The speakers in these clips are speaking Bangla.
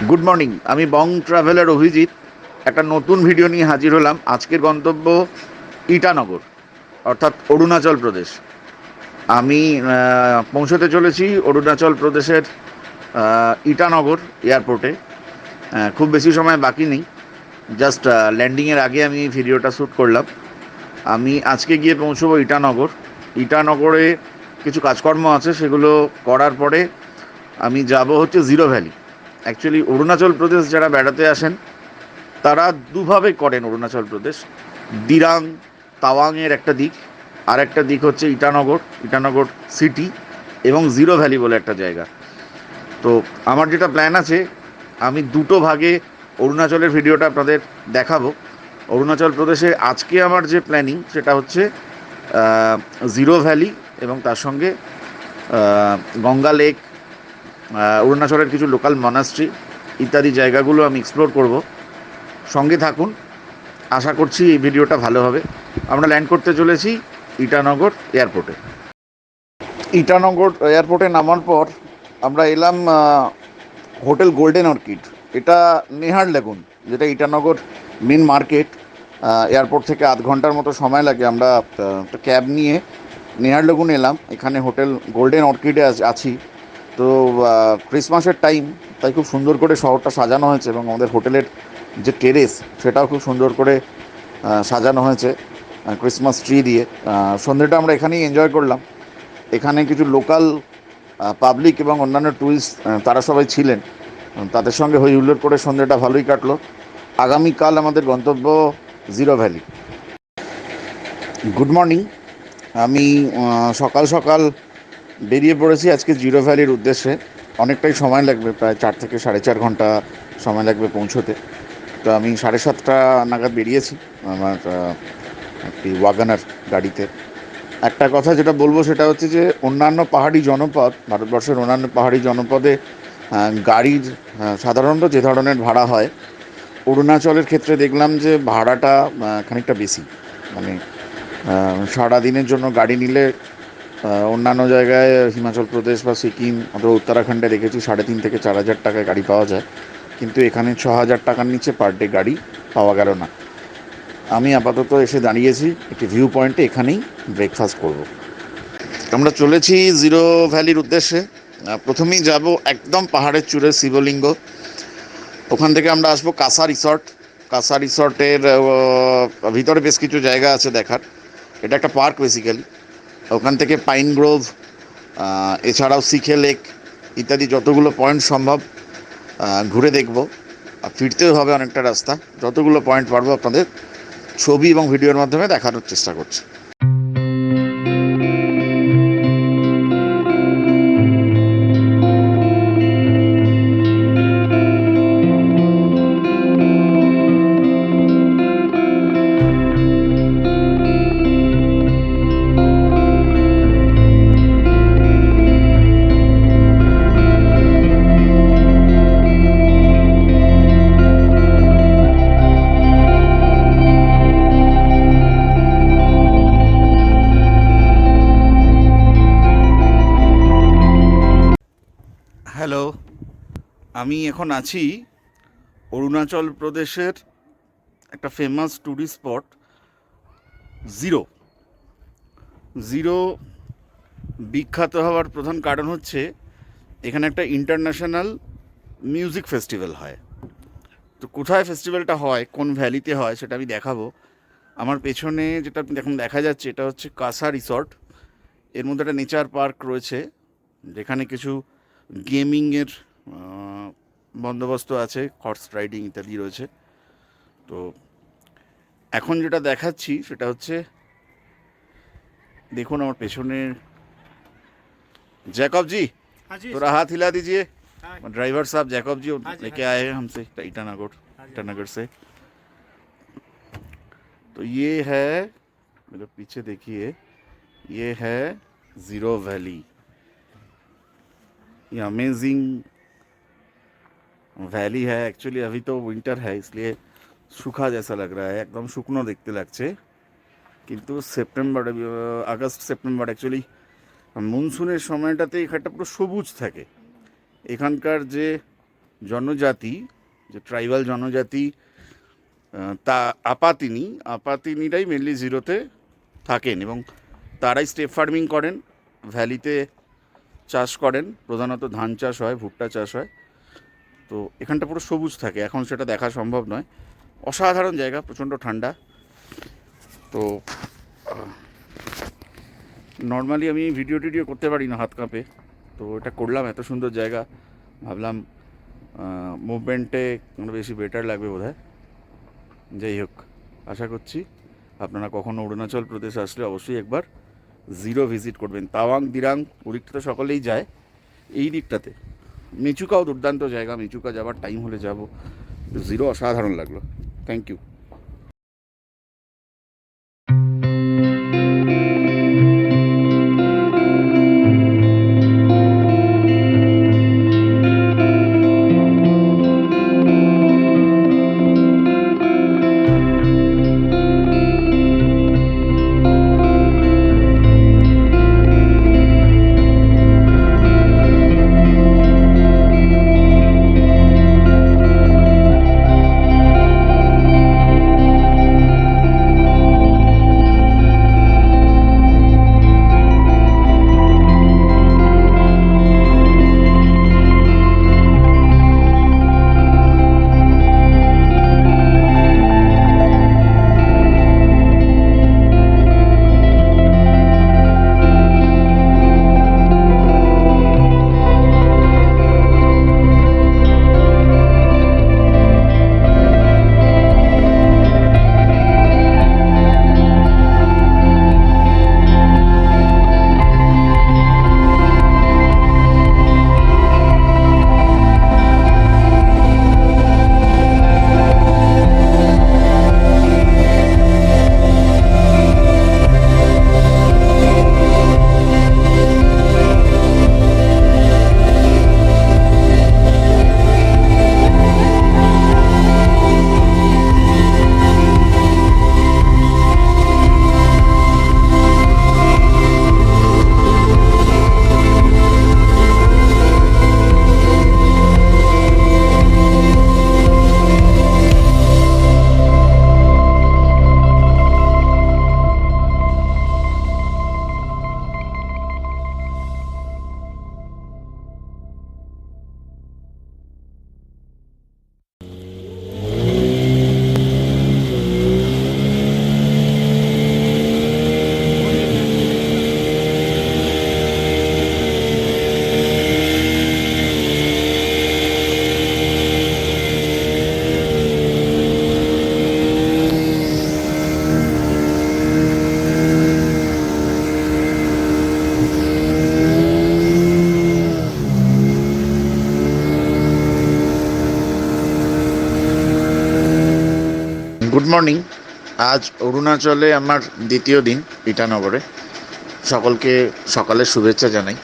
গুড মর্নিং, আমি বং ট্রাভেলার অভিজিৎ একটা নতুন ভিডিও নিয়ে হাজির হলাম। আজকের গন্তব্য ইটানগর, অর্থাৎ অরুণাচল প্রদেশ। আমি পৌঁছতে চলেছি অরুণাচল প্রদেশের ইটানগর এয়ারপোর্টে। খুব বেশি সময় বাকি নেই, জাস্ট ল্যান্ডিংয়ের আগে আমি ভিডিওটা শ্যুট করলাম। আমি আজকে গিয়ে পৌঁছবো ইটানগর। ইটানগরে কিছু কাজকর্ম আছে, সেগুলো করার পরে আমি যাব হচ্ছে zero valley. Actually Arunachal Pradesh যারা বেড়াতে আসেন তারা দুভাবে করেন অরুণাচল প্রদেশ। দিরাং, তাওয়াংয়ের একটা দিক, আর একটা দিক হচ্ছে ইটানগর, ইটানগর সিটি এবং জিরো ভ্যালি বলে একটা জায়গা। তো আমার যেটা প্ল্যান আছে, আমি দুটো ভাগে অরুণাচলের ভিডিওটা আপনাদের দেখাবো। অরুণাচল প্রদেশে আজকে আমার যে প্ল্যানিং সেটা হচ্ছে জিরো ভ্যালি এবং তার সঙ্গে গঙ্গা লেক, অরুণাচলের কিছু লোকাল মনাস্ট্রি ইত্যাদি জায়গাগুলো আমি এক্সপ্লোর করব। সঙ্গে থাকুন, আশা করছি এই ভিডিওটা ভালো হবে। আমরা ল্যান্ড করতে চলেছি ইটানগর এয়ারপোর্টে। ইটানগর এয়ারপোর্টে নামার পর আমরা এলাম হোটেল গোল্ডেন অর্কিড। এটা নেহার লেগুন, যেটা ইটানগর মেন মার্কেট। এয়ারপোর্ট থেকে আধ ঘন্টার মতো সময় লাগে। আমরা একটা ক্যাব নিয়ে নেহার লেগুন এলাম। এখানে হোটেল গোল্ডেন অর্কিডে আছি। তো ক্রিসমাসের টাইম, তাই খুব সুন্দর করে শহরটা সাজানো হয়েছে এবং আমাদের হোটেলের যে টেরেস সেটাও খুব সুন্দর করে সাজানো হয়েছে ক্রিসমাস ট্রি দিয়ে। সন্ধ্যেটা আমরা এখানেই এনজয় করলাম। এখানে কিছু লোকাল পাবলিক এবং অন্যান্য ট্যুরিস্ট তারা সবাই ছিলেন। তাদের সঙ্গে হই হুল্লোড় করে সন্ধ্যেটা ভালোই কাটলো। আগামীকাল আমাদের গন্তব্য জিরো ভ্যালি। গুড মর্নিং, আমি সকাল সকাল বেরিয়ে পড়েছি আজকে জিরো ভ্যালির উদ্দেশ্যে। অনেকটাই সময় লাগবে, প্রায় 4 থেকে 4.5 ঘন্টা সময় লাগবে পৌঁছোতে। তো আমি 7:30 নাগাদ বেরিয়েছি আমার একটি ওয়াগনার গাড়িতে। একটা কথা যেটা বলবো সেটা হচ্ছে যে অন্যান্য পাহাড়ি জনপদ, ভারতবর্ষের অন্যান্য পাহাড়ি জনপদে গাড়ির সাধারণত যে ধরনের ভাড়া হয়, অরুণাচলের ক্ষেত্রে দেখলাম যে ভাড়াটা খানিকটা বেশি। মানে সারাদিনের জন্য গাড়ি নিলে অন্যান্য জায়গায় হিমাচল প্রদেশ বা সিকিম অথবা উত্তরাখণ্ডে দেখেছি 3,500 থেকে 4,000 টাকায় গাড়ি পাওয়া যায়, কিন্তু এখানে 6,000 টাকার নিচে পার ডে গাড়ি পাওয়া গেল না। আমি আপাতত এসে দাঁড়িয়েছি একটি ভিউ পয়েন্টে, এখানেই ব্রেকফাস্ট করব। আমরা চলেছি জিরো ভ্যালির উদ্দেশ্যে। প্রথমেই যাব একদম পাহাড়ের চূড়ে শিবলিঙ্গ। ওখান থেকে আমরা আসবো কাসা রিসর্ট। কাসা রিসর্টের ভিতরে বেশ কিছু জায়গা আছে দেখার। এটা একটা পার্ক বেসিক্যালি। ওখান থেকে পাইন গ্রোভ, এছাড়াও সিখে লেক ইত্যাদি যতগুলো পয়েন্ট সম্ভব ঘুরে দেখব। আর ফিরতেও হবে অনেকটা রাস্তা। যতগুলো পয়েন্ট পারবো আপনাদের ছবি এবং ভিডিওর মাধ্যমে দেখানোর চেষ্টা করছি। হ্যালো, আমি এখন আছি অরুণাচল প্রদেশের একটা famous tourist spot zero. Zero বিখ্যাত হওয়ার প্রধান কারণ হচ্ছে এখানে একটা ইন্টারন্যাশনাল মিউজিক ফেস্টিভ্যাল হয়। তো কোথায় ফেস্টিভ্যালটা হয়, কোন ভ্যালিতে হয়, সেটা আমি দেখাবো। আমার পেছনে যেটা এখন দেখা যাচ্ছে এটা হচ্ছে কাসা রিসর্ট। এর মধ্যে একটা নেচার পার্ক রয়েছে, যেখানে কিছু গেমিংয়ের বন্দোবস্ত আছে, হর্স রাইডিং ইত্যাদি রয়েছে। তো এখন যেটা দেখাচ্ছি সেটা হচ্ছে, দেখুন আমার পেছনে। जैकब जी, हाँ जी थोड़ा हाथ हिला दीजिए। हाँ ड्राइवर साहब जैकब जी हाँ जी, लेके हाँ आए जी। हैं हमसे ईटानगर, हाँ जी। ईटानगर से। तो ये है, मेरे पीछे देखिए, ये है ज़ीरो वैली। ये अमेजिंग वैली है। एक्चुअली अभी तो विंटर है, इसलिए सूखा जैसा लग रहा है, एकदम শুকনো দেখতে লাগছে। কিন্তু সেপ্টেম্বর, আগস্ট সেপ্টেম্বর অ্যাকচুয়ালি মনসুনের সময়টাতে এখানটা পুরো সবুজ থাকে। এখানকার যে জনজাতি, যে ট্রাইবাল জনজাতি, তা আপাতিনিরাই মেনলি জিরোতে থাকেন এবং তারাই স্টেপ ফার্মিং করেন, ভ্যালিতে চাষ করেন, প্রধানত ধান চাষ হয়, ভুট্টা চাষ হয়। তো এখানটা পুরো সবুজ থাকে, এখন সেটা দেখা সম্ভব নয়। অসাধারণ জায়গা, প্রচণ্ড ঠান্ডা। তো নর্মালি আমি ভিডিও টিডিও করতে পারি না, হাত কাঁপে। তো এটা করলাম, এত সুন্দর জায়গা, ভাবলাম মুভমেন্টে বেশি বেটার লাগবে বোধ হয়। যাই হোক, আশা করছি আপনারা কখনো অরুণাচল প্রদেশ আসলে অবশ্যই একবার জিরো ভিজিট করবেন। তাওয়াং, দিরাং ওদিকটা তো সকলেই যায়, এই দিকটাতে মেচুকাও দুর্দান্ত জায়গা, মেচুকা যাওয়ার টাইম হলে যাব। জিরো অসাধারণ লাগলো। Thank you. Good morning. আজ অরুণাচলে আমার দ্বিতীয় দিন ইটানগরে। সকলকে সকালের শুভেচ্ছা জানাই।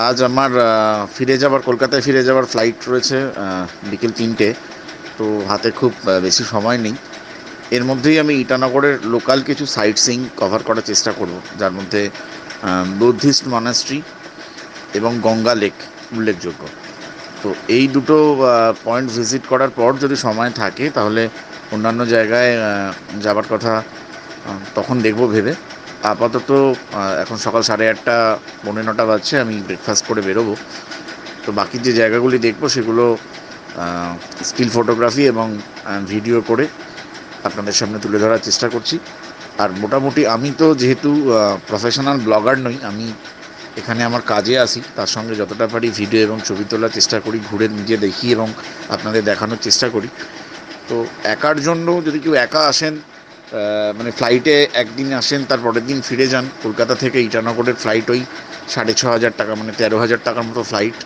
আজ আমার কলকাতায় ফিরে যাওয়ার ফ্লাইট রয়েছে বিকেল 3টে। তো হাতে খুব বেশি সময় নেই। এর মধ্যেই আমি ইটানগরের লোকাল কিছু সাইট সিইং কভার করার চেষ্টা করব, যার মধ্যে বুদ্ধিস্ট মনাস্ট্রি এবং গঙ্গা লেক উল্লেখযোগ্য। তো এই দুটো পয়েন্ট ভিজিট করার পর যদি সময় থাকে তাহলে অন্যান্য জায়গায় যাবার কথা তখন দেখব ভেবে। আপাতত এখন সকাল 8:30, 8:45 বাজছে, আমি ব্রেকফাস্ট করে বেরোবো। তো বাকি যে জায়গাগুলি দেখব সেগুলো স্টিল ফটোগ্রাফি এবং ভিডিও করে আপনাদের সামনে তুলে ধরার চেষ্টা করছি। আর মোটামুটি আমি তো যেহেতু প্রফেশনাল ব্লগার নই, আমি এখানে আমার কাজে আসি, তার সঙ্গে যতটা পারি ভিডিও এবং ছবি তোলার চেষ্টা করি, ঘুরে নিজে দেখি এবং আপনাদের দেখানোর চেষ্টা করি। তো একার জন্য যদি কেউ একা আসেন, মানে ফ্লাইটে একদিন আসেন, তার পরের দিন ফিরে যান, কলকাতা থেকে ইটানগরের ফ্লাইট ওই 6,500 টাকা, মানে 13,000 টাকার মতো ফ্লাইট।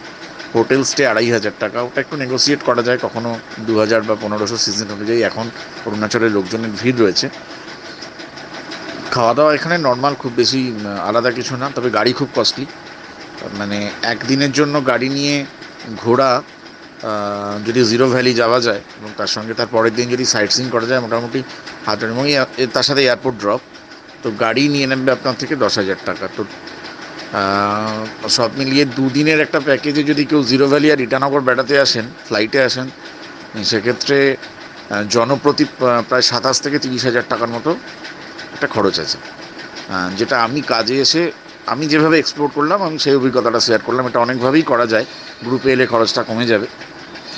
হোটেল স্টে 2,500 টাকা, ওটা একটু নেগোসিয়েট করা যায়, কখনো 2,000 বা 1,500 সিজন অনুযায়ী। এখন অরুণাচলের লোকজনের ভিড় রয়েছে। খাওয়া দাওয়া এখানে নর্মাল, খুব বেশি আলাদা কিছু না, তবে গাড়ি খুব কস্টলি। মানে একদিনের জন্য গাড়ি নিয়ে ঘোরা, যদি জিরো ভ্যালি যাওয়া যায় এবং তার সঙ্গে তার পরের দিন যদি সাইট সিইং করা যায়, মোটামুটি হাজার, এবং তার সাথে এয়ারপোর্ট ড্রপ, তো গাড়ি নিয়ে নেবে আপনার থেকে 10,000 টাকা। তো সব মিলিয়ে দুদিনের একটা প্যাকেজে যদি কেউ জিরো ভ্যালি আর ইটানগর বেড়াতে আসেন, ফ্লাইটে আসেন, সেক্ষেত্রে জনপ্রতি প্রায় 27 থেকে 30 হাজার টাকার মতো একটা খরচ আছে। যেটা আমি কাজে এসে আমি যেভাবে এক্সপ্লোর করলাম, আমি সেই অভিজ্ঞতাটা শেয়ার করলাম। এটা অনেকভাবেই করা যায়, গ্রুপে এলে খরচটা কমে যাবে।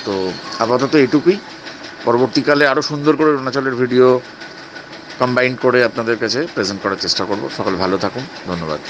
তো আপাতত এটুকুই। পরবর্তীকালে আরও সুন্দর করে অরুণাচলের ভিডিও কম্বাইন করে আপনাদের কাছে প্রেজেন্ট করার চেষ্টা করব। সকলে ভালো থাকুন, ধন্যবাদ।